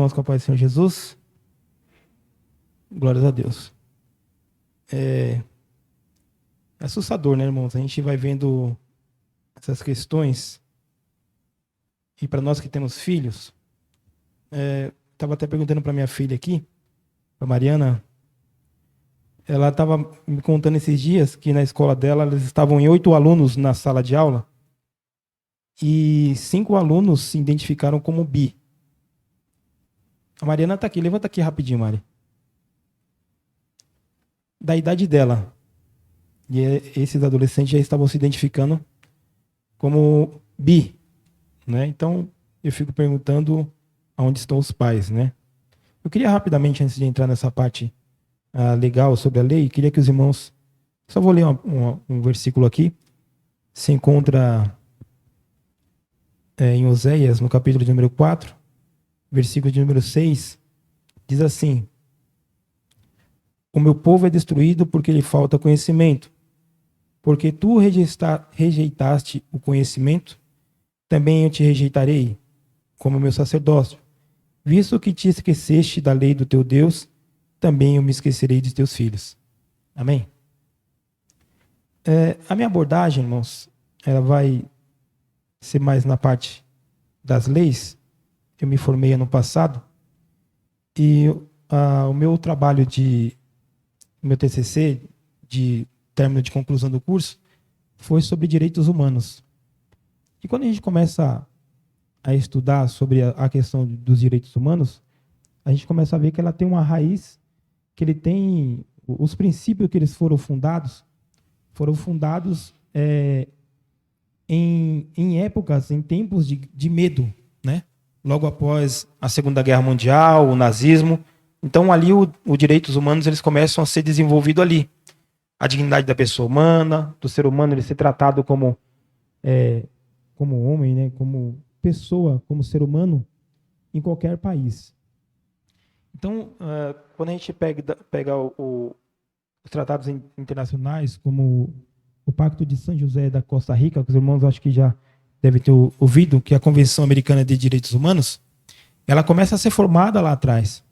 irmãos, com a paz do Senhor Jesus. Glórias a Deus. É assustador, né, irmãos? A gente vai vendo essas questões. E para nós que temos filhos, estava até perguntando para minha filha aqui, para Mariana, ela estava me contando esses dias que na escola dela eles estavam em 8 alunos na sala de aula e 5 alunos se identificaram como bi. A Mariana está aqui, levanta aqui rapidinho, Mari. Da idade dela. E esses adolescentes já estavam se identificando como bi, né? Então, eu fico perguntando aonde estão os pais, né? Eu queria rapidamente, antes de entrar nessa parte legal sobre a lei, queria que os irmãos... Só vou ler um versículo aqui. Se encontra em Oséias, no capítulo de número 4, versículo de número 6, diz assim: o meu povo é destruído porque lhe falta conhecimento. Porque tu rejeitaste o conhecimento, também eu te rejeitarei, como meu sacerdócio. Visto que te esqueceste da lei do teu Deus, também eu me esquecerei de teus filhos. Amém? A minha abordagem, irmãos, ela vai ser mais na parte das leis. Eu me formei ano passado e o meu trabalho meu TCC, de término de conclusão do curso, foi sobre direitos humanos. E quando a gente começa a estudar sobre a questão dos direitos humanos, a gente começa a ver que ela tem uma raiz, que ele tem os princípios que eles foram fundados em épocas, em tempos de medo, né? Logo após a Segunda Guerra Mundial, o nazismo. Então ali os direitos humanos eles começam a ser desenvolvidos ali. A dignidade da pessoa humana, do ser humano, ele ser tratado como homem, né? Como pessoa, como ser humano, em qualquer país. Então, quando a gente pega os tratados internacionais, como o Pacto de São José da Costa Rica, que os irmãos acho que já devem ter ouvido, que é a Convenção Americana de Direitos Humanos, ela começa a ser formada lá atrás.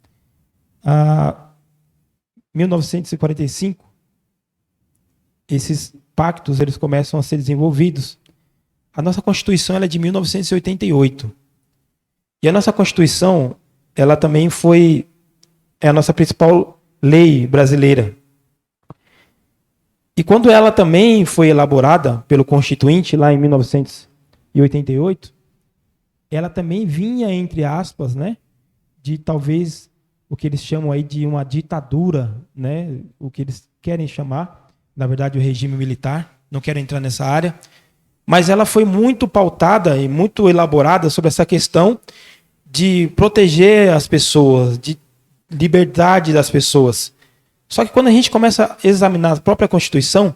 Em 1945, esses pactos eles começam a ser desenvolvidos. A nossa Constituição ela é de 1988. E a nossa Constituição, ela também é a nossa principal lei brasileira. E quando ela também foi elaborada pelo Constituinte, lá em 1988, ela também vinha, entre aspas, né, de talvez o que eles chamam aí de uma ditadura, né, o que eles querem chamar, na verdade, o regime militar. Não quero entrar nessa área. Mas ela foi muito pautada e muito elaborada sobre essa questão de proteger as pessoas, de liberdade das pessoas. Só que quando a gente começa a examinar a própria Constituição,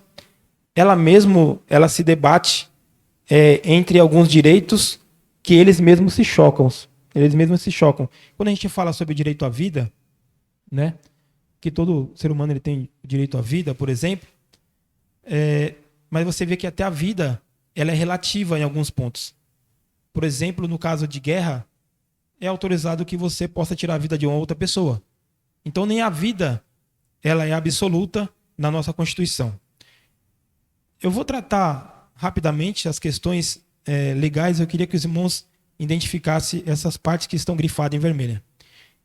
ela se debate entre alguns direitos que eles mesmos se chocam. Quando a gente fala sobre o direito à vida, né, que todo ser humano ele tem direito à vida, por exemplo, mas você vê que até a vida ela é relativa em alguns pontos. Por exemplo, no caso de guerra, é autorizado que você possa tirar a vida de uma outra pessoa. Então, nem a vida ela é absoluta na nossa Constituição. Eu vou tratar rapidamente as questões legais. Eu queria que os irmãos identificassem essas partes que estão grifadas em vermelho.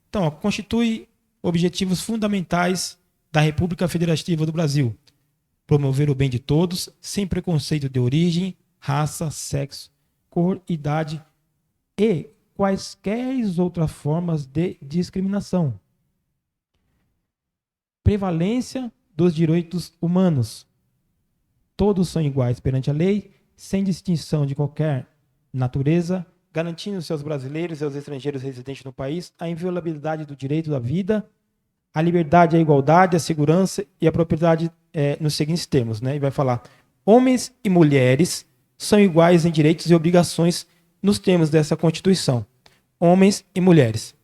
Então, constitui objetivos fundamentais da República Federativa do Brasil. Promover o bem de todos, sem preconceito de origem, raça, sexo, cor, idade e quaisquer outras formas de discriminação. Prevalência dos direitos humanos. Todos são iguais perante a lei, sem distinção de qualquer natureza, garantindo aos seus brasileiros e aos estrangeiros residentes no país a inviolabilidade do direito à vida, a liberdade, a igualdade, a segurança e a propriedade nos seguintes termos, né? E vai falar: homens e mulheres são iguais em direitos e obrigações nos termos dessa Constituição. Homens e mulheres.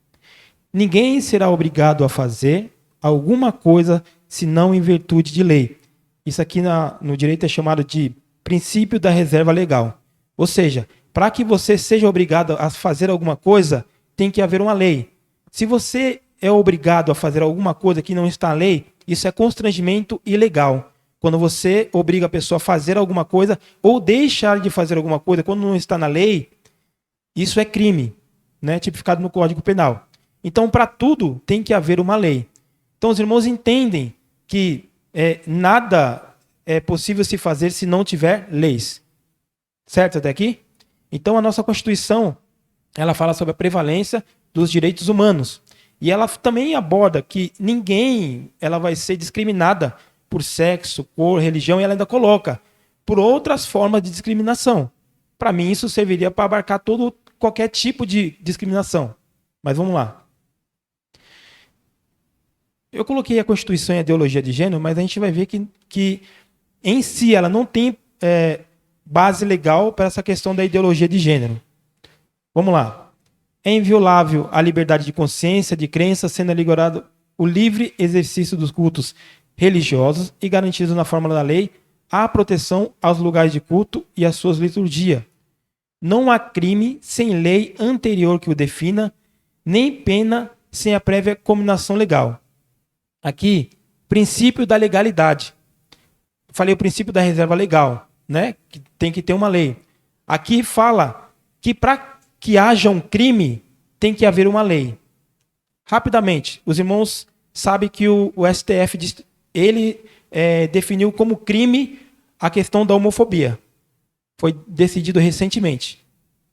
Ninguém será obrigado a fazer alguma coisa senão em virtude de lei. Isso aqui no direito é chamado de princípio da reserva legal. Ou seja, para que você seja obrigado a fazer alguma coisa, tem que haver uma lei. Se você é obrigado a fazer alguma coisa que não está na lei, isso é constrangimento ilegal. Quando você obriga a pessoa a fazer alguma coisa ou deixar de fazer alguma coisa quando não está na lei, isso é crime, né? Tipificado no Código Penal. Então, para tudo tem que haver uma lei. Então, os irmãos entendem que nada é possível se fazer se não tiver leis. Certo até aqui? Então, a nossa Constituição, ela fala sobre a prevalência dos direitos humanos. E ela também aborda que ninguém ela vai ser discriminada por sexo, cor, religião, e ela ainda coloca por outras formas de discriminação. Para mim, isso serviria para abarcar qualquer tipo de discriminação. Mas vamos lá. Eu coloquei a Constituição e a ideologia de gênero, mas a gente vai ver que em si ela não tem base legal para essa questão da ideologia de gênero. Vamos lá. É inviolável a liberdade de consciência, de crença, sendo assegurado o livre exercício dos cultos religiosos e garantido na fórmula da lei a proteção aos lugares de culto e às suas liturgias. Não há crime sem lei anterior que o defina, nem pena sem a prévia combinação legal. Aqui, princípio da legalidade. Falei o princípio da reserva legal, né? Que tem que ter uma lei. Aqui fala que para que haja um crime, tem que haver uma lei. Rapidamente, os irmãos sabem que o STF definiu como crime a questão da homofobia. Foi decidido recentemente.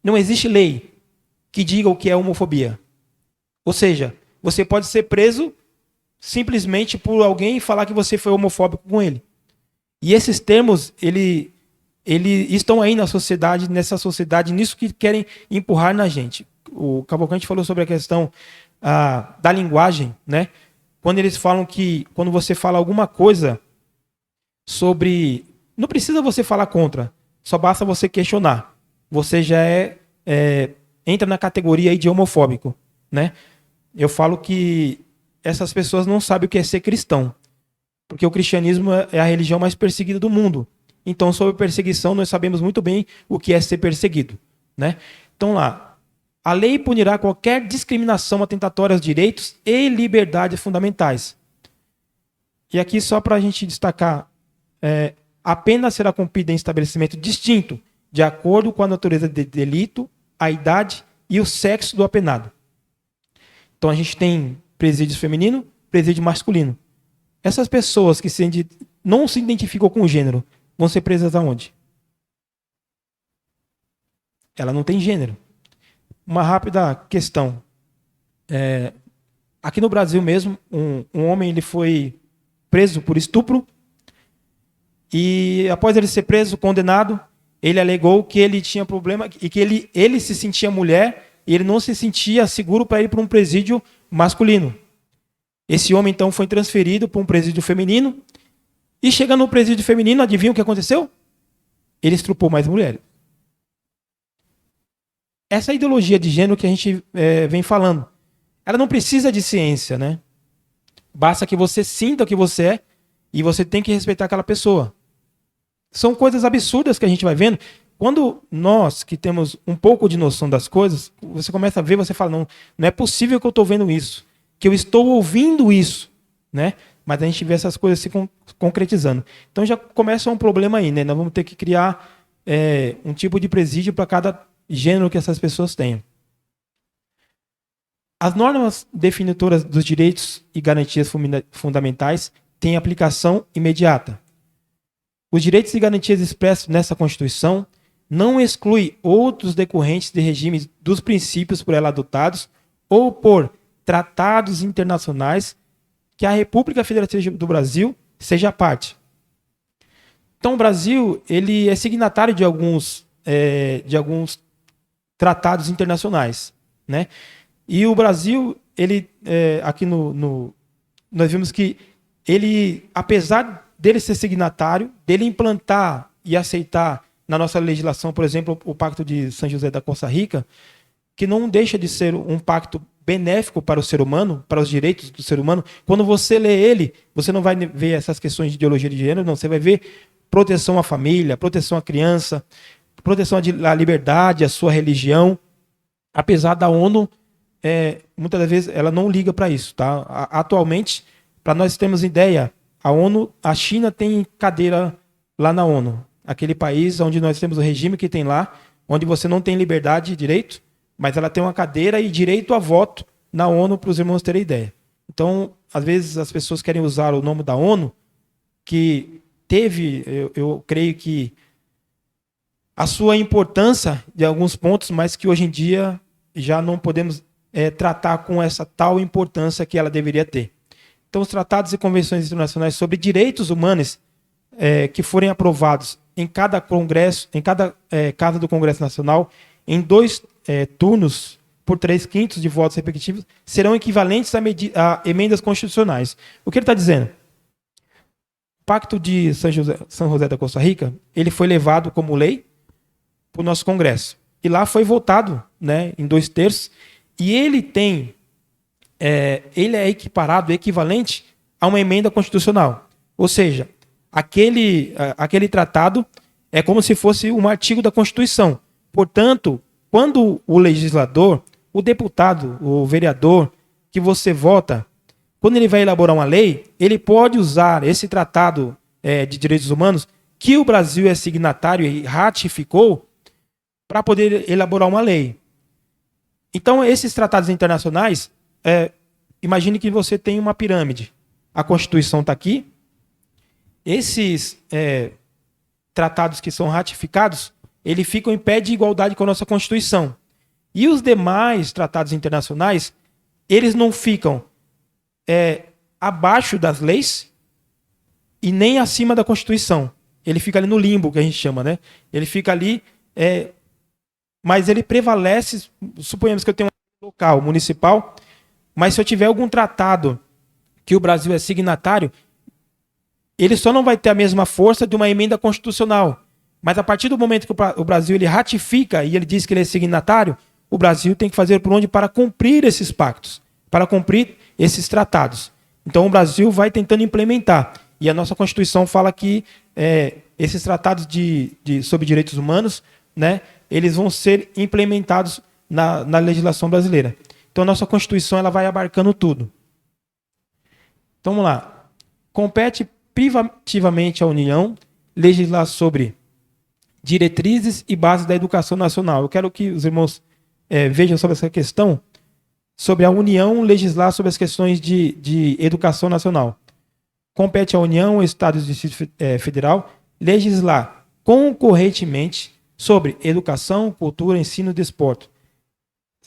Não existe lei que diga o que é homofobia. Ou seja, você pode ser preso simplesmente por alguém falar que você foi homofóbico com ele. E esses termos, ele estão aí na sociedade, nessa sociedade, nisso que querem empurrar na gente. O Cavalcante falou sobre a questão da linguagem, né? Quando eles falam que, quando você fala alguma coisa sobre... Não precisa você falar contra, só basta você questionar. Você já entra na categoria aí de homofóbico, né? Eu falo que essas pessoas não sabem o que é ser cristão, porque o cristianismo é a religião mais perseguida do mundo. Então, sobre perseguição, nós sabemos muito bem o que é ser perseguido, né? Então, lá, a lei punirá qualquer discriminação atentatória aos direitos e liberdades fundamentais. E aqui, só para a gente destacar, a pena será cumprida em estabelecimento distinto, de acordo com a natureza do delito, a idade e o sexo do apenado. Então, a gente tem presídio feminino, presídio masculino. Essas pessoas que não se identificam com o gênero, vão ser presas aonde? Ela não tem gênero. Uma rápida questão. Aqui no Brasil mesmo, um homem ele foi preso por estupro e após ele ser preso, condenado, ele alegou que ele tinha problema e que ele se sentia mulher e ele não se sentia seguro para ir para um presídio masculino. Esse homem então foi transferido para um presídio feminino. E chegando no presídio feminino, adivinha o que aconteceu? Ele estrupou mais mulheres. Essa ideologia de gênero que a gente vem falando, ela não precisa de ciência, né? Basta que você sinta o que você é e você tem que respeitar aquela pessoa. São coisas absurdas que a gente vai vendo. Quando nós, que temos um pouco de noção das coisas, você começa a ver, você fala, não é possível que eu estou vendo isso, que eu estou ouvindo isso, né? Mas a gente vê essas coisas se concretizando. Então já começa um problema aí, né? Nós vamos ter que criar um tipo de presídio para cada gênero que essas pessoas tenham. As normas definidoras dos direitos e garantias fundamentais têm aplicação imediata. Os direitos e garantias expressos nessa Constituição não excluem outros decorrentes de regimes dos princípios por ela adotados ou por tratados internacionais que a República Federativa do Brasil seja parte. Então, o Brasil ele é signatário de alguns tratados internacionais, né? E o Brasil, ele aqui nós vimos que ele, apesar dele ser signatário, dele implantar e aceitar na nossa legislação, por exemplo, o Pacto de São José da Costa Rica, que não deixa de ser um pacto benéfico para o ser humano, para os direitos do ser humano. Quando você lê ele, você não vai ver essas questões de ideologia de gênero, não. Você vai ver proteção à família, proteção à criança, proteção à liberdade, à sua religião. Apesar da ONU muitas das vezes, ela não liga para isso, tá? Atualmente, para nós termos ideia, a China tem cadeira lá na ONU, aquele país onde nós temos o regime que tem lá, onde você não tem liberdade e direito, mas ela tem uma cadeira e direito a voto na ONU, para os irmãos terem ideia. Então, às vezes as pessoas querem usar o nome da ONU, que teve, eu creio que a sua importância de alguns pontos, mas que hoje em dia já não podemos tratar com essa tal importância que ela deveria ter. Então, os tratados e convenções internacionais sobre direitos humanos que forem aprovados em cada congresso, em cada casa do Congresso Nacional, em 2 turnos por 3/5 de votos respectivos, serão equivalentes a emendas constitucionais. O que ele está dizendo? O Pacto de São José da Costa Rica, ele foi levado como lei para o nosso Congresso. E lá foi votado, né, em 2/3, e ele é equiparado, equivalente a uma emenda constitucional. Ou seja, aquele tratado é como se fosse um artigo da Constituição. Portanto, quando o legislador, o deputado, o vereador que você vota, quando ele vai elaborar uma lei, ele pode usar esse tratado de direitos humanos, que o Brasil é signatário e ratificou, para poder elaborar uma lei. Então, esses tratados internacionais, imagine que você tem uma pirâmide. A Constituição está aqui. Esses tratados que são ratificados, eles ficam em pé de igualdade com a nossa Constituição. E os demais tratados internacionais, eles não ficam abaixo das leis e nem acima da Constituição. Ele fica ali no limbo, que a gente chama, né? Ele fica ali, mas ele prevalece. Suponhamos que eu tenho um local municipal, mas se eu tiver algum tratado que o Brasil é signatário, ele só não vai ter a mesma força de uma emenda constitucional. Mas a partir do momento que o Brasil ele ratifica e ele diz que ele é signatário, o Brasil tem que fazer por onde para cumprir esses pactos, para cumprir esses tratados. Então o Brasil vai tentando implementar. E a nossa Constituição fala que esses tratados sobre direitos humanos, né, eles vão ser implementados na legislação brasileira. Então a nossa Constituição ela vai abarcando tudo. Então vamos lá. Compete privativamente à União legislar sobre diretrizes e bases da educação nacional. Eu quero que os irmãos vejam sobre essa questão, sobre a União legislar sobre as questões de educação nacional. Compete à União, ao Estado e ao Distrito Federal legislar concorrentemente sobre educação, cultura, ensino e desporto.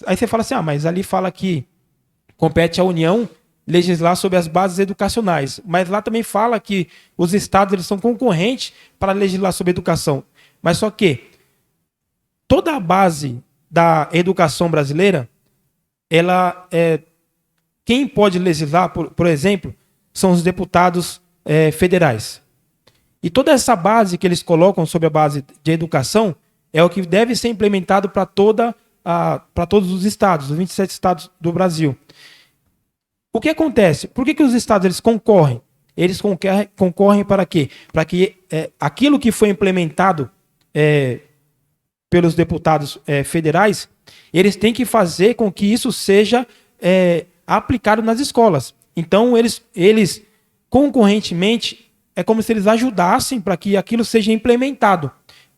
Aí você fala assim, mas ali fala que compete à União legislar sobre as bases educacionais, mas lá também fala que os estados eles são concorrentes para legislar sobre educação. Mas só que toda a base da educação brasileira, quem pode legislar, por exemplo, são os deputados federais. E toda essa base que eles colocam sobre a base de educação é o que deve ser implementado para todos os estados, os 27 estados do Brasil. O que acontece? Por que os estados eles concorrem? Eles concorrem para quê? Para que aquilo que foi implementado pelos deputados federais, eles têm que fazer com que isso seja aplicado nas escolas. Então, eles concorrentemente, é como se eles ajudassem para que aquilo seja implementado.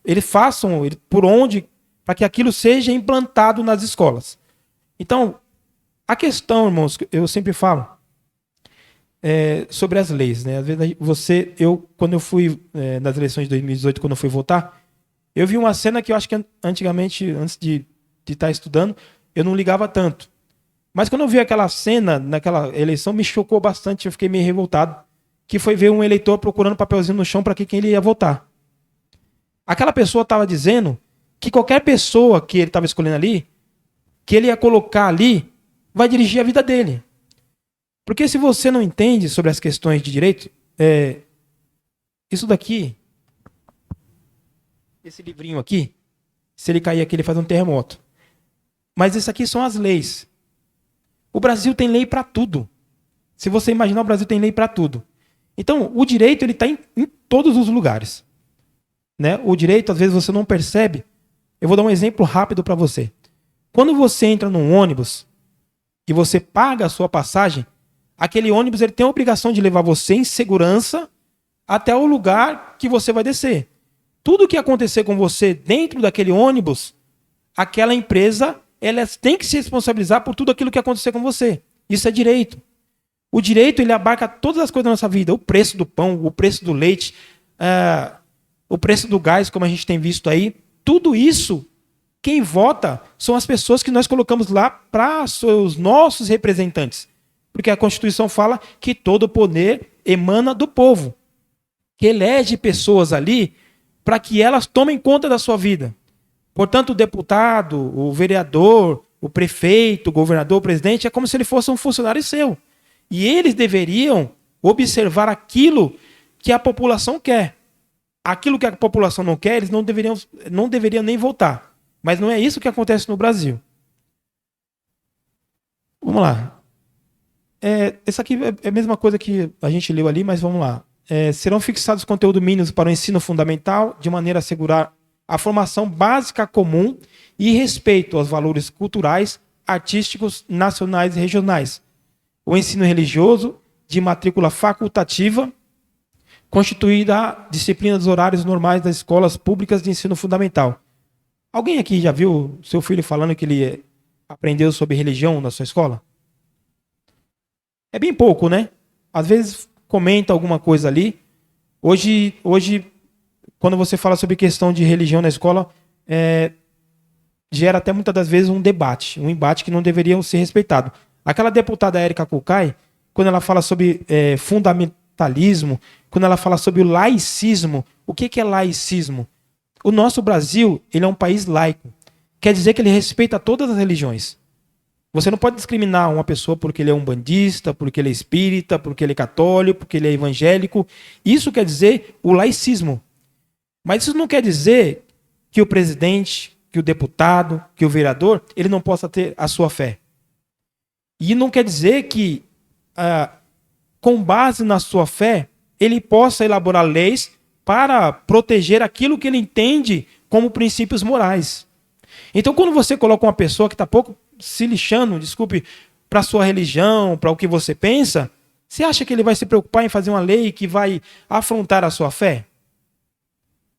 Eles façam por onde para que aquilo seja implantado nas escolas. Então, a questão, irmãos, eu sempre falo sobre as leis, né? Às vezes quando eu fui nas eleições de 2018, quando eu fui votar, eu vi uma cena que eu acho que antigamente, antes de estar estudando, eu não ligava tanto. Mas quando eu vi aquela cena, naquela eleição, me chocou bastante, eu fiquei meio revoltado, que foi ver um eleitor procurando papelzinho no chão para quem ele ia votar. Aquela pessoa estava dizendo que qualquer pessoa que ele estava escolhendo ali, que ele ia colocar ali, vai dirigir a vida dele. Porque se você não entende sobre as questões de direito, isso daqui, esse livrinho aqui, se ele cair aqui, ele faz um terremoto. Mas isso aqui são as leis. O Brasil tem lei para tudo. Se você imaginar, o Brasil tem lei para tudo. Então, o direito ele está em todos os lugares. Né? O direito, às vezes, você não percebe. Eu vou dar um exemplo rápido para você. Quando você entra num ônibus, e você paga a sua passagem, aquele ônibus ele tem a obrigação de levar você em segurança até o lugar que você vai descer. Tudo que acontecer com você dentro daquele ônibus, aquela empresa ela tem que se responsabilizar por tudo aquilo que acontecer com você. Isso é direito. O direito ele abarca todas as coisas da nossa vida. O preço do pão, o preço do leite, o preço do gás, como a gente tem visto aí. Tudo isso, quem vota são as pessoas que nós colocamos lá para os nossos representantes. Porque a Constituição fala que todo o poder emana do povo. Que elege pessoas ali para que elas tomem conta da sua vida. Portanto, o deputado, o vereador, o prefeito, o governador, o presidente, é como se ele fosse um funcionário seu. E eles deveriam observar aquilo que a população quer. Aquilo que a população não quer, eles não deveriam nem votar. Mas não é isso que acontece no Brasil. Vamos lá. Essa aqui é a mesma coisa que a gente leu ali, mas vamos lá. Serão fixados conteúdos mínimos para o ensino fundamental, de maneira a assegurar a formação básica comum e respeito aos valores culturais, artísticos, nacionais e regionais. O ensino religioso, de matrícula facultativa, constituída a disciplina dos horários normais das escolas públicas de ensino fundamental. Alguém aqui já viu seu filho falando que ele aprendeu sobre religião na sua escola? É bem pouco, né? Às vezes comenta alguma coisa ali. Hoje quando você fala sobre questão de religião na escola, gera até muitas das vezes um embate que não deveria ser respeitado. Aquela deputada Érica Cocai, quando ela fala sobre fundamentalismo, quando ela fala sobre o laicismo, o que é laicismo? O nosso Brasil, ele é um país laico. Quer dizer que ele respeita todas as religiões. Você não pode discriminar uma pessoa porque ele é umbandista, porque ele é espírita, porque ele é católico, porque ele é evangélico. Isso quer dizer o laicismo. Mas isso não quer dizer que o presidente, que o deputado, que o vereador, ele não possa ter a sua fé. E não quer dizer que, com base na sua fé, ele possa elaborar leis para proteger aquilo que ele entende como princípios morais. Então, quando você coloca uma pessoa que está pouco se lixando, para a sua religião, para o que você pensa, você acha que ele vai se preocupar em fazer uma lei que vai afrontar a sua fé?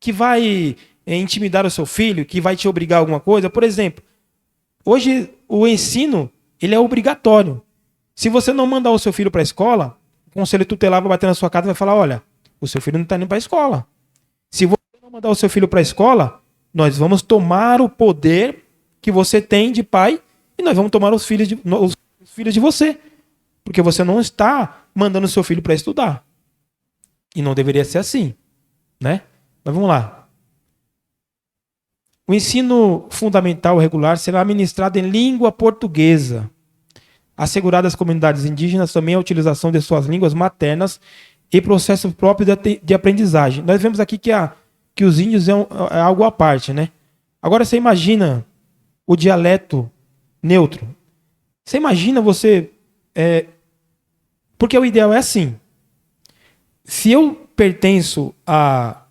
Que vai intimidar o seu filho, que vai te obrigar a alguma coisa? Por exemplo, hoje o ensino ele é obrigatório. Se você não mandar o seu filho para a escola, o conselho tutelar vai bater na sua casa e vai falar, olha, o seu filho não está indo para a escola. Se você não mandar o seu filho para a escola, nós vamos tomar o poder que você tem de pai e nós vamos tomar os filhos de você. Porque você não está mandando o seu filho para estudar. E não deveria ser assim, né? Mas vamos lá. O ensino fundamental regular será ministrado em língua portuguesa. Assegurada às comunidades indígenas também a utilização de suas línguas maternas e processos próprios de aprendizagem. Nós vemos aqui que os índios é algo à parte, né? Agora você imagina o dialeto neutro. Você imagina você... porque o ideal é assim. Se eu pertenço a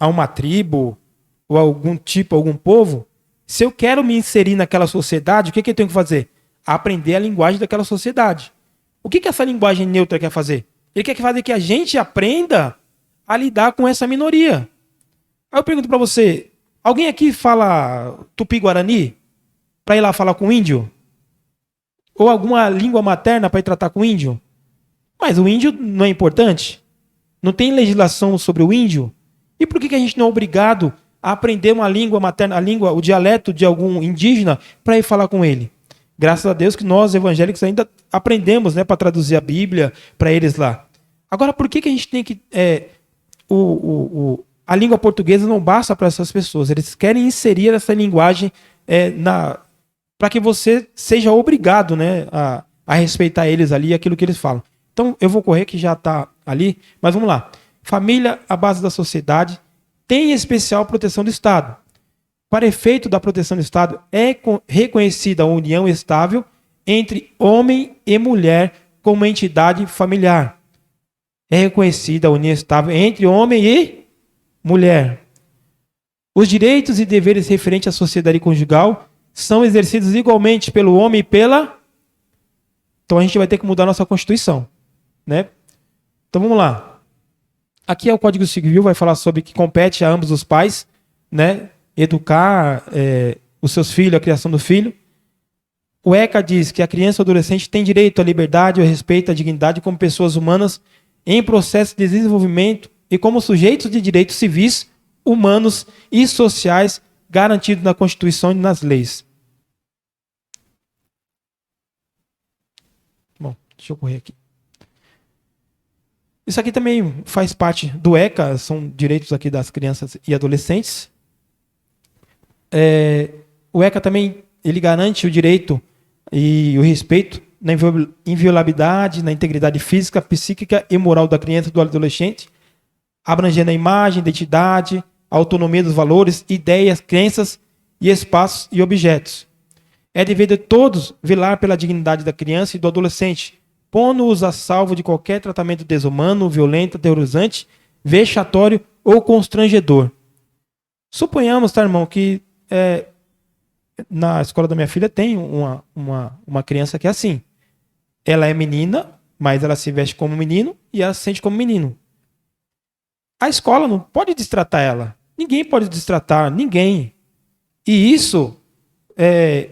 uma tribo ou a algum povo, se eu quero me inserir naquela sociedade, o que eu tenho que fazer? Aprender a linguagem daquela sociedade. O que essa linguagem neutra quer fazer? Ele quer fazer que a gente aprenda a lidar com essa minoria. Aí eu pergunto para você, alguém aqui fala tupi-guarani para ir lá falar com o índio? Ou alguma língua materna para ir tratar com o índio? Mas o índio não é importante? Não tem legislação sobre o índio? E por que a gente não é obrigado a aprender uma língua materna, o dialeto de algum indígena, para ir falar com ele? Graças a Deus que nós, evangélicos, ainda aprendemos, né, para traduzir a Bíblia para eles lá. Agora, por que a gente tem que... a língua portuguesa não basta para essas pessoas. Eles querem inserir essa linguagem para que você seja obrigado, né, a respeitar eles ali, aquilo que eles falam. Então, eu vou correr, que já está ali, mas vamos lá. Família, a base da sociedade, tem especial proteção do Estado. Para efeito da proteção do Estado, é reconhecida a união estável entre homem e mulher como entidade familiar. É reconhecida a união estável entre homem e mulher. Os direitos e deveres referentes à sociedade conjugal são exercidos igualmente pelo homem e pela Então a gente vai ter que mudar a nossa Constituição, né? Então vamos lá. Aqui é o Código Civil, vai falar sobre que compete a ambos os pais, né, educar os seus filhos, a criação do filho. O ECA diz que a criança ou adolescente tem direito à liberdade, ao respeito, à dignidade como pessoas humanas em processo de desenvolvimento e como sujeitos de direitos civis, humanos e sociais garantidos na Constituição e nas leis. Bom, deixa eu correr aqui. Isso aqui também faz parte do ECA, são direitos aqui das crianças e adolescentes. O ECA também ele garante o direito e o respeito na inviolabilidade, na integridade física, psíquica e moral da criança e do adolescente, abrangendo a imagem, identidade, a autonomia dos valores, ideias, crenças e espaços e objetos. É dever de todos velar pela dignidade da criança e do adolescente, pondo-os a salvo de qualquer tratamento desumano, violento, aterrorizante, vexatório ou constrangedor. Suponhamos, tá, irmão, que na escola da minha filha tem uma criança que é assim. Ela é menina, mas ela se veste como menino e ela se sente como menino. A escola não pode destratar ela. Ninguém pode destratar ninguém. E isso,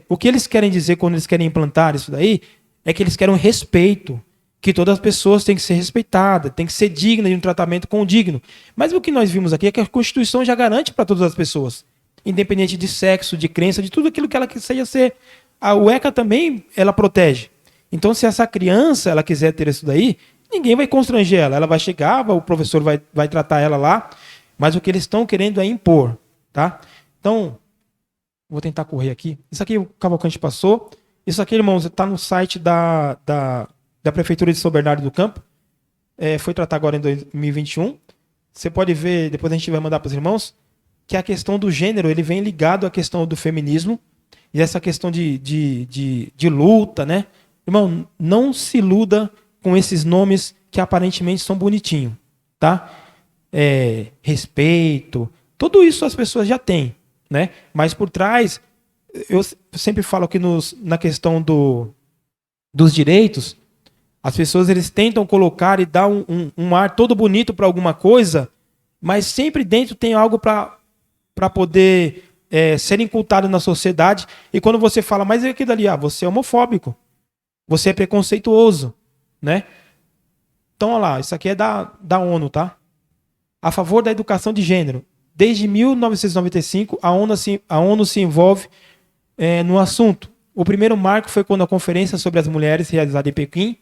o que eles querem dizer quando eles querem implantar isso daí, é que eles querem um respeito. Que todas as pessoas têm que ser respeitadas, têm que ser dignas de um tratamento condigno. Mas o que nós vimos aqui é que a Constituição já garante para todas as pessoas. Independente de sexo, de crença, de tudo aquilo que ela quiser ser. A ECA também, ela protege. Então, se essa criança ela quiser ter isso daí, ninguém vai constranger ela. Ela vai chegar, o professor vai tratar ela lá, mas o que eles estão querendo é impor. Tá? Então, vou tentar correr aqui. Isso aqui o Cavalcante passou. Isso aqui, irmãos, está no site da Prefeitura de São Bernardo do Campo. Foi tratado agora em 2021. Você pode ver, depois a gente vai mandar para os irmãos, que a questão do gênero ele vem ligado à questão do feminismo e essa questão de luta, né? Irmão, não se iluda com esses nomes que aparentemente são bonitinhos, tá? Respeito, tudo isso as pessoas já têm, né? Mas por trás, eu sempre falo que na questão dos direitos, as pessoas eles tentam colocar e dar um ar todo bonito para alguma coisa, mas sempre dentro tem algo para poder ser incultado na sociedade. E quando você fala, mas é aquilo ali, você é homofóbico, você é preconceituoso, né? Então, olha lá, isso aqui é da ONU, tá? A favor da educação de gênero. Desde 1995, a ONU se envolve no assunto. O primeiro marco foi quando a Conferência sobre as Mulheres, realizada em Pequim,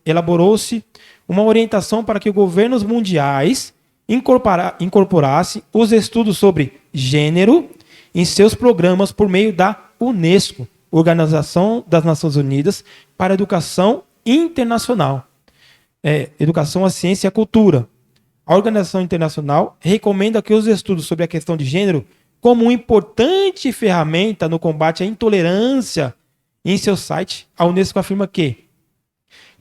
elaborou-se uma orientação para que governos mundiais incorporasse os estudos sobre gênero em seus programas por meio da Unesco, Organização das Nações Unidas para a Educação Internacional. Educação, a Ciência e a Cultura. A Organização Internacional recomenda que os estudos sobre a questão de gênero como uma importante ferramenta no combate à intolerância. Em seu site, a Unesco afirma que,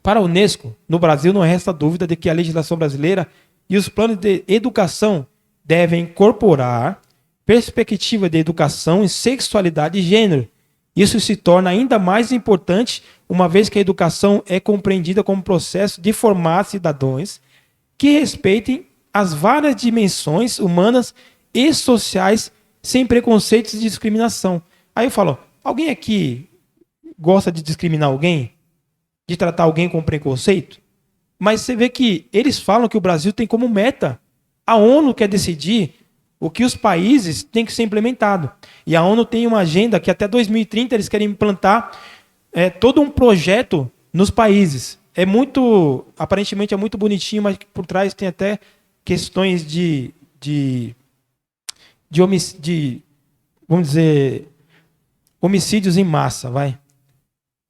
para a Unesco, no Brasil não resta dúvida de que a legislação brasileira e os planos de educação devem incorporar perspectiva de educação em sexualidade e gênero. Isso se torna ainda mais importante uma vez que a educação é compreendida como processo de formar cidadãos que respeitem as várias dimensões humanas e sociais sem preconceitos e discriminação. Aí eu falo, alguém aqui gosta de discriminar alguém? De tratar alguém com preconceito? Mas você vê que eles falam que o Brasil tem como meta. A ONU quer decidir o que os países têm que ser implementado. E a ONU tem uma agenda que até 2030 eles querem implantar todo um projeto nos países. Aparentemente é muito bonitinho, mas por trás tem até questões vamos dizer, homicídios em massa, vai.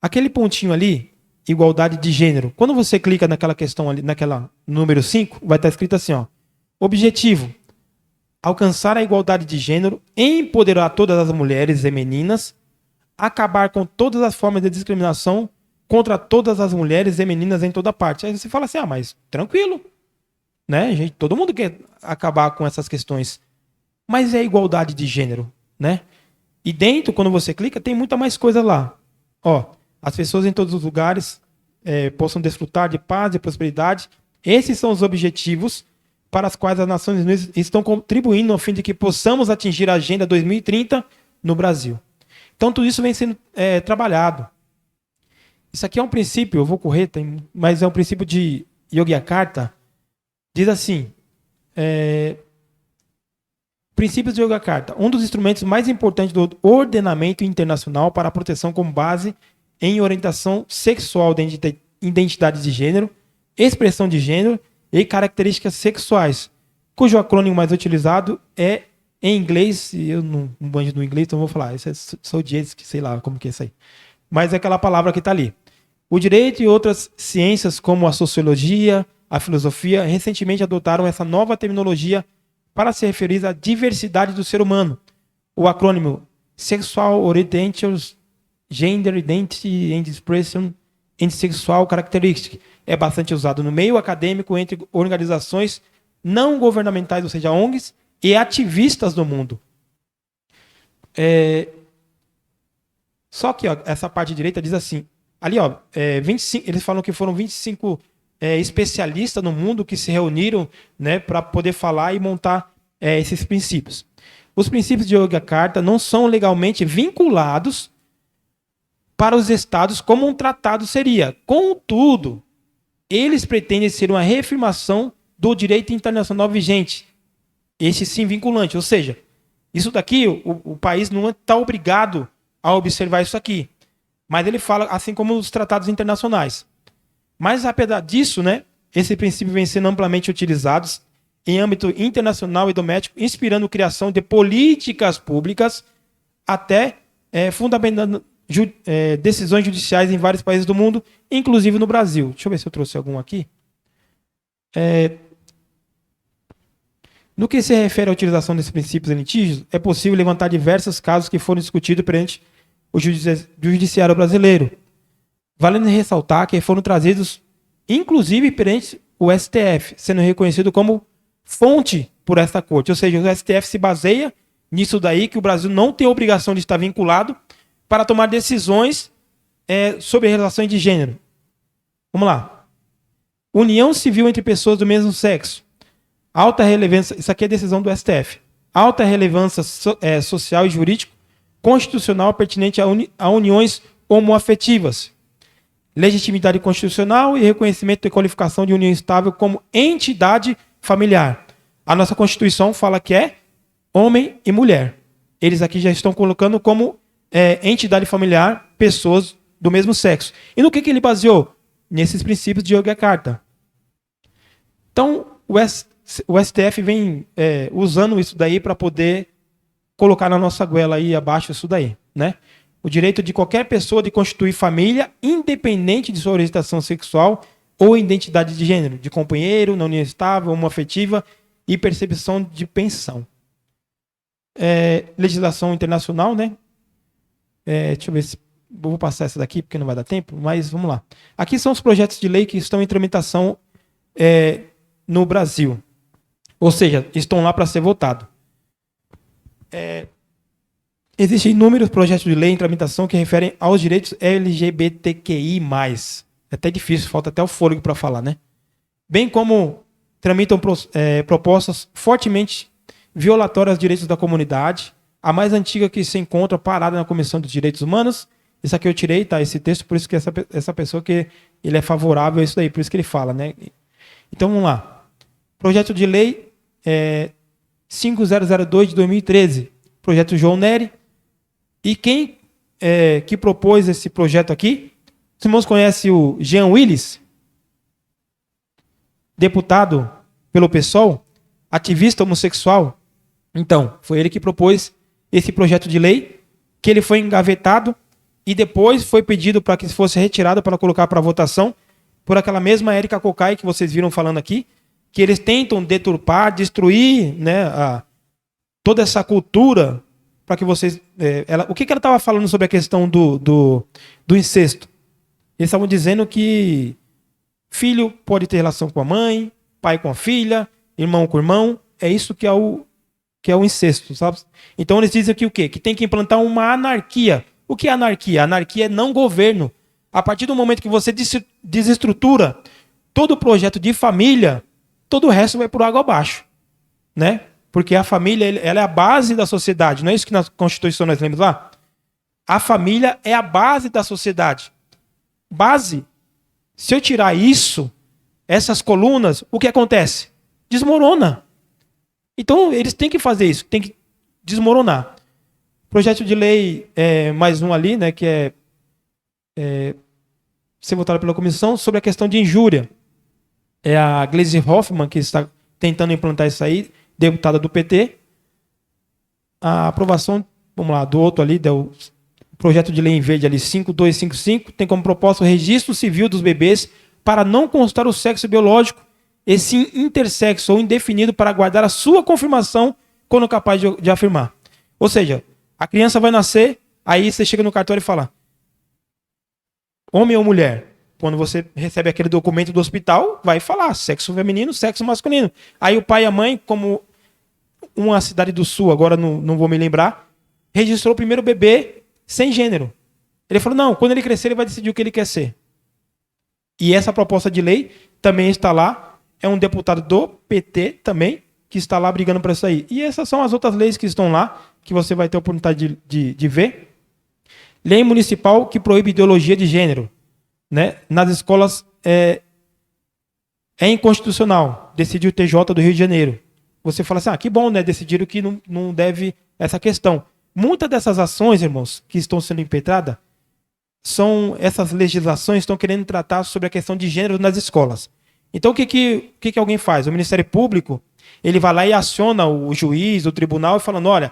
Aquele pontinho ali, igualdade de gênero. Quando você clica naquela questão ali, naquela número 5, vai estar escrito assim, ó: objetivo: alcançar a igualdade de gênero, empoderar todas as mulheres e meninas, acabar com todas as formas de discriminação contra todas as mulheres e meninas em toda parte. Aí você fala assim, mas tranquilo, né? Gente, todo mundo quer acabar com essas questões. Mas é igualdade de gênero, né? E dentro, quando você clica, tem muita mais coisa lá. Ó, as pessoas em todos os lugares possam desfrutar de paz e prosperidade. Esses são os objetivos para os quais as Nações Unidas estão contribuindo a fim de que possamos atingir a Agenda 2030 no Brasil. Então, tudo isso vem sendo trabalhado. Isso aqui é um princípio, eu vou correr, mas é um princípio de Yogyakarta. Diz assim, princípios de Yogyakarta. Um dos instrumentos mais importantes do ordenamento internacional para a proteção com base em orientação sexual de identidade de gênero, expressão de gênero e características sexuais, cujo acrônimo mais utilizado é em inglês, e eu não manjo do inglês, então eu vou falar, isso é Soldiers, sei lá como que é isso aí. Mas é aquela palavra que está ali. O direito e outras ciências, como a sociologia, a filosofia, recentemente adotaram essa nova terminologia para se referir à diversidade do ser humano. O acrônimo Sexual Orientations, Gender Identity and Expression and Sexual Characteristics é bastante usado no meio acadêmico entre organizações não governamentais, ou seja, ONGs, e ativistas do mundo. Só que ó, essa parte direita diz assim, ali, ó, 25, eles falam que foram 25 especialistas no mundo que se reuniram, né, para poder falar e montar esses princípios. Os princípios de Yogyakarta não são legalmente vinculados para os estados como um tratado seria. Contudo, eles pretendem ser uma reafirmação do direito internacional vigente. Esse sim vinculante. Ou seja, isso daqui, o país não está obrigado a observar isso aqui. Mas ele fala assim como os tratados internacionais. Mas apesar disso, né, esse princípio vem sendo amplamente utilizado em âmbito internacional e doméstico, inspirando a criação de políticas públicas até fundamentando decisões judiciais em vários países do mundo, inclusive no Brasil. Deixa eu ver se eu trouxe algum aqui. No que se refere à utilização desses princípios em litígios, é possível levantar diversos casos que foram discutidos perante o judiciário brasileiro, valendo ressaltar que foram trazidos, inclusive, perante o STF, sendo reconhecido como fonte por esta corte. Ou seja, o STF se baseia nisso daí, que o Brasil não tem a obrigação de estar vinculado para tomar decisões sobre relações de gênero. Vamos lá. União civil entre pessoas do mesmo sexo. Alta relevância, isso aqui é decisão do STF. Alta relevância social e jurídico constitucional pertinente a uniões homoafetivas. Legitimidade constitucional e reconhecimento de qualificação de união estável como entidade familiar. A nossa Constituição fala que é homem e mulher. Eles aqui já estão colocando como entidade familiar pessoas do mesmo sexo. E no que ele baseou? Nesses princípios de Yogyakarta. Então, o STF vem usando isso daí para poder colocar na nossa goela aí abaixo isso daí, né? O direito de qualquer pessoa de constituir família, independente de sua orientação sexual ou identidade de gênero, de companheiro, não união estável, homoafetiva e percepção de pensão. Legislação internacional, né? Deixa eu ver se vou passar essa daqui porque não vai dar tempo, mas vamos lá. Aqui são os projetos de lei que estão em tramitação no Brasil. Ou seja, estão lá para ser votado. Existem inúmeros projetos de lei em tramitação que referem aos direitos LGBTQI+. É até difícil, falta até o fôlego para falar, né? Bem como tramitam propostas fortemente violatórias aos direitos da comunidade. A mais antiga que se encontra parada na Comissão dos Direitos Humanos. Isso aqui eu tirei, tá? Esse texto, por isso que essa pessoa que ele é favorável a isso daí, por isso que ele fala, né? Então vamos lá. Projeto de lei 5002 de 2013. Projeto João Nery. E quem que propôs esse projeto aqui? Os irmãos conhecem o Jean Willis? Deputado pelo PSOL? Ativista homossexual? Então, foi ele que propôs esse projeto de lei, que ele foi engavetado e depois foi pedido para que fosse retirado para colocar para votação por aquela mesma Érica Cocai que vocês viram falando aqui, que eles tentam deturpar, destruir, né, toda essa cultura para que vocês... o que ela estava falando sobre a questão do incesto? Eles estavam dizendo que filho pode ter relação com a mãe, pai com a filha, irmão com o irmão. É isso que é o incesto, sabe? Então eles dizem que o quê? Que tem que implantar uma anarquia. O que é anarquia? Anarquia é não governo. A partir do momento que você desestrutura todo o projeto de família, todo o resto vai por água abaixo, né? Porque a família, ela é a base da sociedade. Não é isso que na Constituição nós lemos lá? A família é a base da sociedade. Base. Se eu tirar isso, essas colunas, o que acontece? Desmorona. Então, eles têm que fazer isso, tem que desmoronar. Projeto de lei, mais um ali, né, que ser votado pela comissão, sobre a questão de injúria. É a Gleisi Hoffmann que está tentando implantar isso aí, deputada do PT. A aprovação, vamos lá, do outro ali, do projeto de lei em verde ali, 5255, tem como propósito o registro civil dos bebês para não constar o sexo biológico, e sim intersexo ou indefinido para aguardar a sua confirmação quando capaz de afirmar. Ou seja, a criança vai nascer, aí você chega no cartório e fala, homem ou mulher? Quando você recebe aquele documento do hospital, vai falar sexo feminino, sexo masculino. Aí o pai e a mãe, como uma cidade do sul, agora não vou me lembrar, registrou o primeiro bebê sem gênero. Ele falou, não, quando ele crescer ele vai decidir o que ele quer ser. E essa proposta de lei também está lá, é um deputado do PT também, que está lá brigando por isso aí. E essas são as outras leis que estão lá, que você vai ter a oportunidade de ver. Lei municipal que proíbe ideologia de gênero, né? Nas escolas é inconstitucional, decidiu o TJ do Rio de Janeiro. Você fala assim, que bom, né? Decidiram que não deve essa questão. Muitas dessas ações, irmãos, que estão sendo impetradas, essas legislações estão querendo tratar sobre a questão de gênero nas escolas. Então, o que alguém faz? O Ministério Público, ele vai lá e aciona o juiz, o tribunal, falando, olha,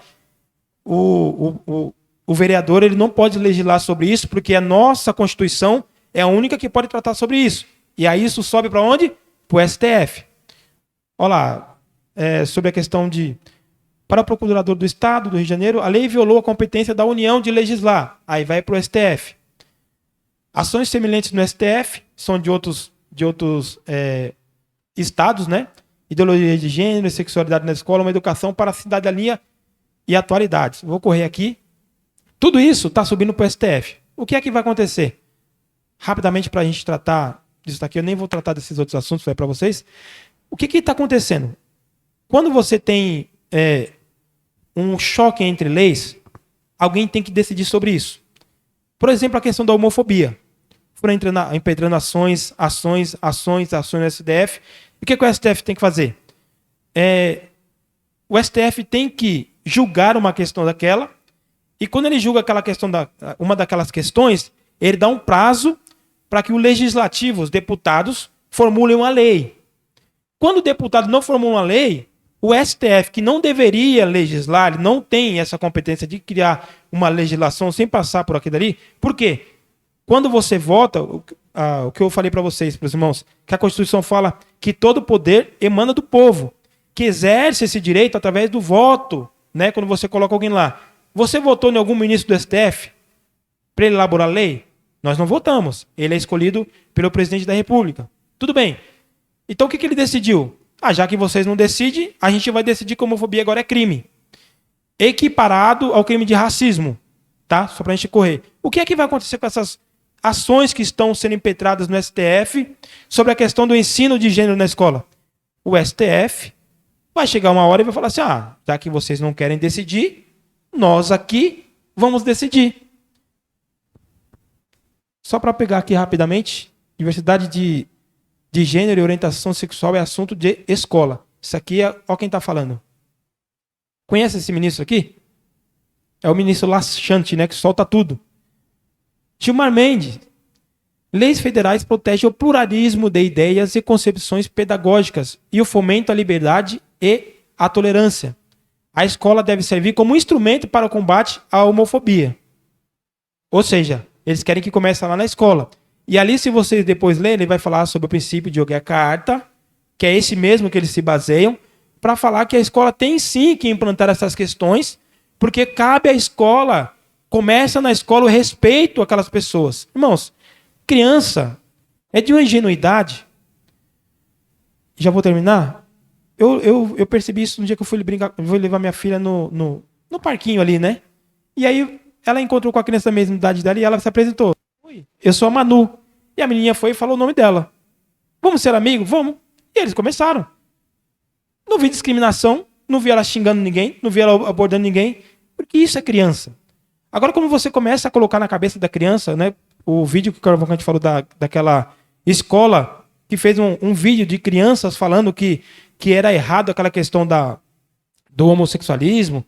o vereador ele não pode legislar sobre isso, porque a nossa Constituição é a única que pode tratar sobre isso. E aí isso sobe para onde? Para o STF. Olha lá, sobre a questão de... Para o Procurador do Estado do Rio de Janeiro, a lei violou a competência da União de legislar. Aí vai para o STF. Ações semelhantes no STF são de outros estados, né? Ideologia de gênero e sexualidade na escola, uma educação para a cidadania e atualidades. Vou correr aqui. Tudo isso está subindo para o STF. O que é que vai acontecer? Rapidamente, para a gente tratar disso daqui, eu nem vou tratar desses outros assuntos, vai para vocês. O que está acontecendo? Quando você tem um choque entre leis, alguém tem que decidir sobre isso. Por exemplo, a questão da homofobia. Foram impetrando ações no STF. E o que o STF tem que fazer? O STF tem que julgar uma questão daquela, e quando ele julga aquela questão uma daquelas questões, ele dá um prazo para que o legislativo, os deputados, formulem uma lei. Quando o deputado não formula uma lei, o STF, que não deveria legislar, ele não tem essa competência de criar uma legislação sem passar por aquilo ali. Por quê? Quando você vota, o que eu falei para vocês, para os irmãos, que a Constituição fala que todo poder emana do povo, que exerce esse direito através do voto, né? Quando você coloca alguém lá. Você votou em algum ministro do STF para ele elaborar a lei? Nós não votamos. Ele é escolhido pelo presidente da República. Tudo bem. Então o que ele decidiu? Já que vocês não decidem, a gente vai decidir que a homofobia agora é crime. Equiparado ao crime de racismo. Tá? Só para a gente correr. O que é que vai acontecer com essas ações que estão sendo impetradas no STF sobre a questão do ensino de gênero na escola? O STF vai chegar uma hora e vai falar assim, já que vocês não querem decidir, nós aqui vamos decidir. Só para pegar aqui rapidamente, diversidade de gênero e orientação sexual é assunto de escola. Isso aqui ó quem está falando. Conhece esse ministro aqui? É o ministro laxante, né, que solta tudo. Gilmar Mendes. Leis federais protegem o pluralismo de ideias e concepções pedagógicas e o fomento à liberdade e à tolerância. A escola deve servir como instrumento para o combate à homofobia. Ou seja, eles querem que comece lá na escola. E ali, se vocês depois lerem, ele vai falar sobre o princípio de Yogyakarta, que é esse mesmo que eles se baseiam, para falar que a escola tem sim que implantar essas questões, porque cabe à escola, começa na escola o respeito àquelas pessoas. Irmãos, criança é de uma ingenuidade. Já vou terminar? Eu percebi isso no dia que eu fui levar minha filha no parquinho ali, né? E aí ela encontrou com a criança da mesma idade dela e ela se apresentou. Oi, eu sou a Manu. E a menininha foi e falou o nome dela. Vamos ser amigos? Vamos. E eles começaram. Não vi discriminação, não vi ela xingando ninguém, não vi ela abordando ninguém, porque isso é criança. Agora, como você começa a colocar na cabeça da criança, né, o vídeo que o Cavalcante falou daquela escola que fez um vídeo de crianças falando que era errado aquela questão do homossexualismo,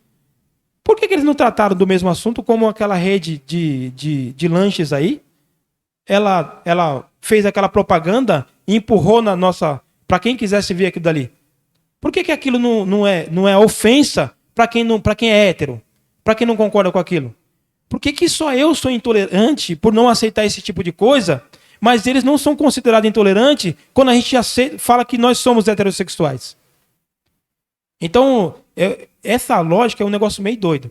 por que eles não trataram do mesmo assunto como aquela rede de lanches aí? Ela fez aquela propaganda e empurrou na nossa... para quem quisesse ver aquilo dali. Por que aquilo não é ofensa para quem é hétero? Para quem não concorda com aquilo? Por que só eu sou intolerante por não aceitar esse tipo de coisa, mas eles não são considerados intolerantes quando a gente fala que nós somos heterossexuais? Então, essa lógica é um negócio meio doido.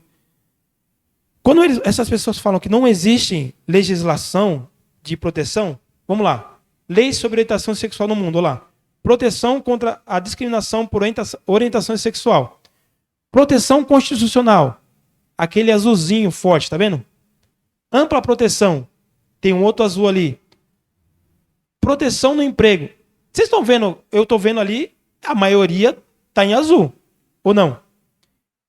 Quando essas pessoas falam que não existe legislação de proteção, vamos lá. Leis sobre orientação sexual no mundo, olha lá. Proteção contra a discriminação por orientação sexual. Proteção constitucional. Aquele azulzinho forte, tá vendo? Ampla proteção. Tem um outro azul ali. Proteção no emprego. Vocês estão vendo? Eu estou vendo ali, a maioria está em azul. Ou não?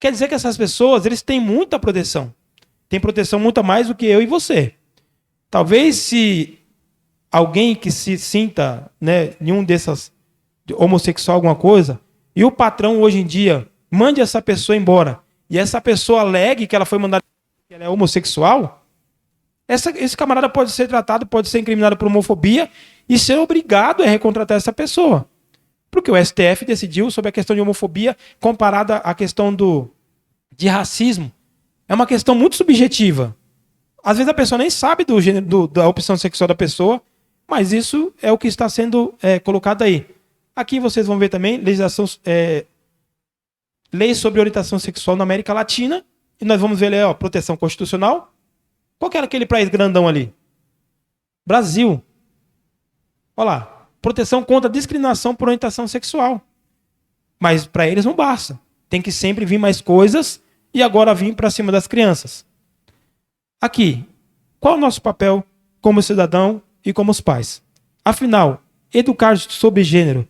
Quer dizer que essas pessoas, eles têm muita proteção. Tem proteção muito mais do que eu e você. Talvez se alguém que se sinta, né, nenhum dessas homossexual, alguma coisa, e o patrão hoje em dia mande essa pessoa embora, e essa pessoa alegue que ela foi mandada porque ela é homossexual, esse camarada pode ser tratado, pode ser incriminado por homofobia e ser obrigado a recontratar essa pessoa. Porque o STF decidiu sobre a questão de homofobia comparada à questão de racismo. É uma questão muito subjetiva. Às vezes a pessoa nem sabe do gênero, da opção sexual da pessoa, mas isso é o que está sendo colocado aí. Aqui vocês vão ver também leis sobre orientação sexual na América Latina. E nós vamos ver ali, proteção constitucional. Qual que era aquele país grandão ali? Brasil. Olha lá. Proteção contra a discriminação por orientação sexual. Mas para eles não basta. Tem que sempre vir mais coisas e agora vir para cima das crianças. Aqui. Qual é o nosso papel como cidadão e como os pais? Afinal, educar sobre gênero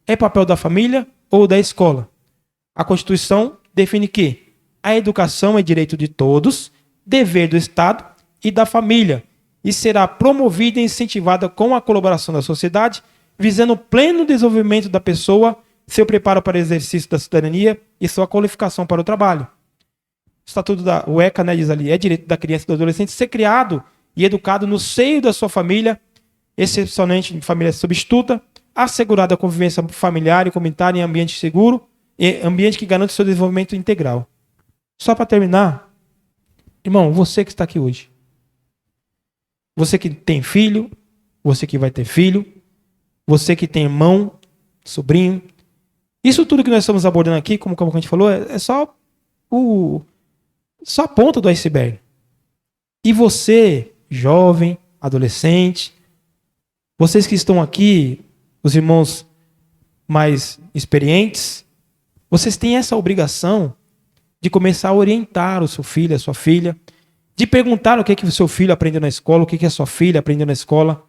é papel da família ou da escola? A Constituição define que a educação é direito de todos, dever do Estado e da família, e será promovida e incentivada com a colaboração da sociedade, visando o pleno desenvolvimento da pessoa, seu preparo para o exercício da cidadania e sua qualificação para o trabalho. O Estatuto o ECA, né, diz ali, é direito da criança e do adolescente ser criado e educado no seio da sua família, excepcionalmente em família substituta, assegurada a convivência familiar e comunitária em ambiente seguro, e ambiente que garante o seu desenvolvimento integral. Só para terminar, irmão, você que está aqui hoje, você que tem filho, você que vai ter filho, você que tem irmão, sobrinho, isso tudo que nós estamos abordando aqui, como a gente falou, é só a ponta do iceberg. E você, jovem, adolescente, vocês que estão aqui, os irmãos mais experientes, vocês têm essa obrigação de começar a orientar o seu filho, a sua filha, de perguntar o que o seu filho aprendeu na escola, o que a sua filha aprendeu na escola,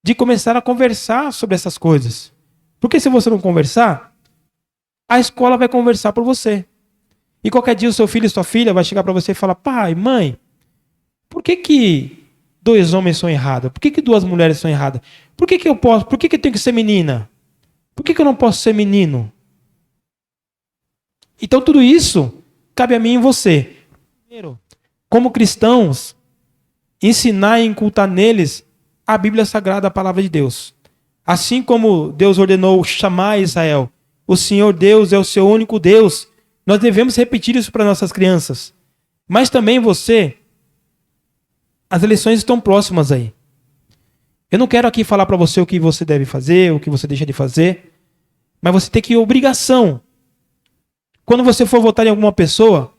de começar a conversar sobre essas coisas. Porque se você não conversar, a escola vai conversar por você. E qualquer dia o seu filho e sua filha vai chegar para você e falar: pai, mãe, por que 2 homens são errados? Por que 2 mulheres são erradas? Por que eu posso? Por que eu tenho que ser menina? Por que eu não posso ser menino? Então tudo isso cabe a mim e você. Primeiro, como cristãos, ensinar e incultar neles a Bíblia Sagrada, a palavra de Deus. Assim como Deus ordenou chamar Israel, o Senhor Deus é o seu único Deus, nós devemos repetir isso para nossas crianças. Mas também você, as eleições estão próximas aí. Eu não quero aqui falar para você o que você deve fazer, o que você deixa de fazer, mas você tem que ter obrigação. Quando você for votar em alguma pessoa,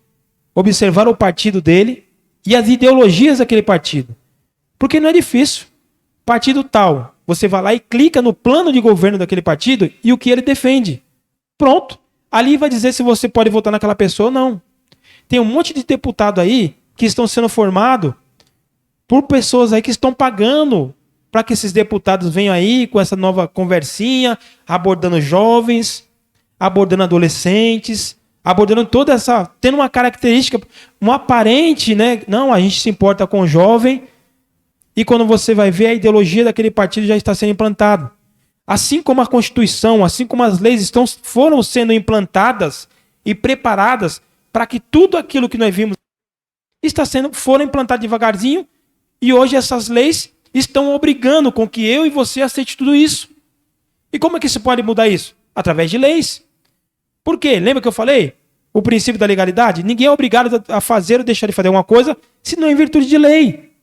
observar o partido dele e as ideologias daquele partido. Porque não é difícil. Partido tal, você vai lá e clica no plano de governo daquele partido e o que ele defende. Pronto. Ali vai dizer se você pode votar naquela pessoa ou não. Tem um monte de deputado aí que estão sendo formados por pessoas aí que estão pagando para que esses deputados venham aí com essa nova conversinha, abordando jovens, abordando adolescentes, abordando toda essa, tendo uma característica, um aparente, né? Não, a gente se importa com o jovem, e quando você vai ver, a ideologia daquele partido já está sendo implantada. Assim como a Constituição, assim como as leis foram sendo implantadas e preparadas para que tudo aquilo que nós vimos foram implantadas devagarzinho, e hoje essas leis estão obrigando com que eu e você aceite tudo isso. E como é que se pode mudar isso? Através de leis. Por quê? Lembra que eu falei? O princípio da legalidade? Ninguém é obrigado a fazer ou deixar de fazer alguma coisa, senão em virtude de lei.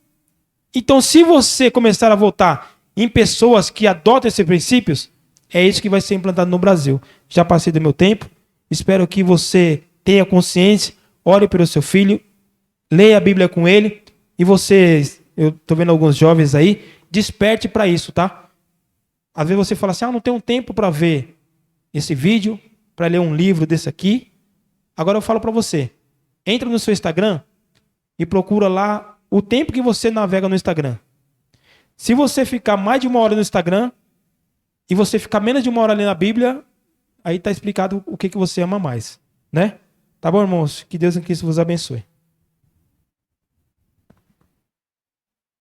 Então, se você começar a votar em pessoas que adotam esses princípios, é isso que vai ser implantado no Brasil. Já passei do meu tempo. Espero que você tenha consciência, ore pelo seu filho, leia a Bíblia com ele, e você, eu estou vendo alguns jovens aí, desperte para isso, tá? Às vezes você fala assim, não tenho tempo para ver esse vídeo, para ler um livro desse aqui. Agora eu falo para você, entra no seu Instagram e procura lá o tempo que você navega no Instagram. Se você ficar mais de 1 hora no Instagram e você ficar menos de 1 hora lendo a Bíblia, aí está explicado o que você ama mais, né? Tá bom, irmãos? Que Deus em Cristo vos abençoe.